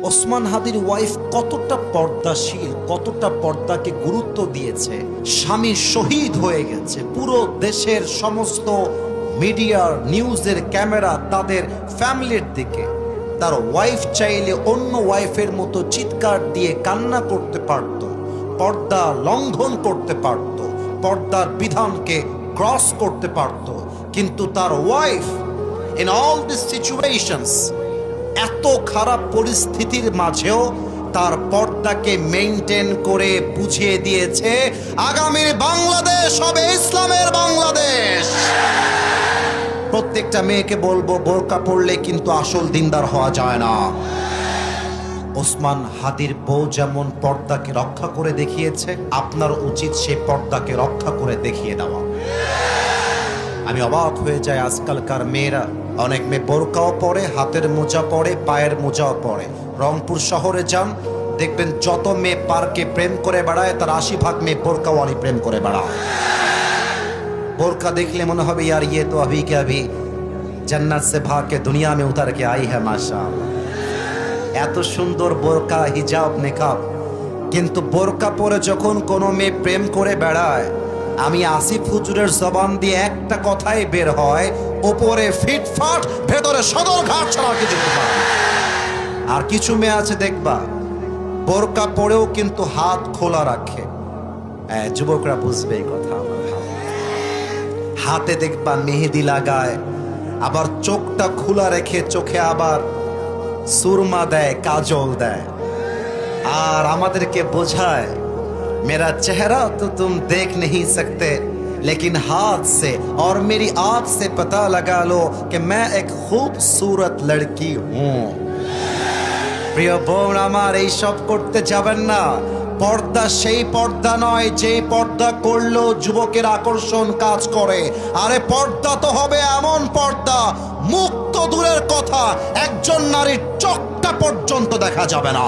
ওসমান হাদির ওয়াইফ কতটা পর্দাশীল, কতটা পর্দাকে গুরুত্ব দিয়েছে। স্বামী শহীদ হয়ে গেছে, পুরো দেশের সমস্ত মিডিয়ার নিউজের ক্যামেরা তাদের ফ্যামিলির দিকে। তার ওয়াইফ চাইলে অন্য ওয়াইফের মতো চিৎকার দিয়ে কান্না করতে পারত, পর্দা লঙ্ঘন করতে পারত, পর্দার বিধানকে ক্রস করতে পারত, কিন্তু তার wife in all this situations, এত খারাপ পরিস্থিতির মাঝেও তার পর্দাকে মেইনটেইন করে বুঝিয়ে দিয়েছে আগামীর বাংলাদেশ হবে ইসলামের বাংলাদেশ। প্রত্যেকটা মেয়েকে বলবো, বোরকা পরলে কিন্তু আসল দিনদার হওয়া যায় না। ওসমান হাদির বউ যেমন পর্দাকে রক্ষা করে দেখিয়েছে, আপনার উচিত সেই পর্দাকে রক্ষা করে দেখিয়ে দেওয়া। আমি অবাক হয়ে যাই, আজকালকার মেয়েরা, অনেক মেয়ে বোরকাও পরে, হাতের মোজা পরে, পায়ের মোজাও পরে। রংপুর শহরে যান, দেখবেন যত মেয়ে পার্কে প্রেম করে বেড়ায় তার 80% মেয়ে বোরকাওয়ালি প্রেম করে বেড়ায়। বোরকা দেখলে মনে হবে यार ये तो अभी के अभी जन्नत से भाग के दुनिया में उतर के आई है माशाअल्लाह। এত সুন্দর বোরকা, হিজাব, নিকাব, কিন্তু বোরকা পরে যখন কোনো মেয়ে প্রেম করে বেড়ায়, আমি আসিফ হুজুরের জবান দিয়ে একটা কথাই বের হয়, ওপরে ফিটফাট, ভেতরে সদরঘাট ছাড়া কিছু না। আর কিছু মেয়ে আছে দেখবা বোরকা পরেও কিন্তু হাত খোলা রাখে। যুবকরা বুঝবে এই কথা। হাতে দেখবা মেহেদি লাগায়, আবার চোখটা খোলা রেখে চোখে আবার সুরমা দেয়, কাজল দেয়, আর আমাদেরকে বোঝায় मेरा चेहरा तो तुम देख नहीं सकते लेकिन हाथ से और मेरी आँख से पता लगा लो कि मैं एक खूबसूरत लड़की हूँ। প্রিয় বোন আমার, এই সব করতে যাবেন না। পর্দা সেই পর্দা নয় যে পর্দা করলো যুবকের আকর্ষণ কাজ করে। আরে পর্দা তো হবে এমন পর্দা, মুখ তো দূরের কথা, একজন নারীর চোখটা পর্যন্ত দেখা যাবে না।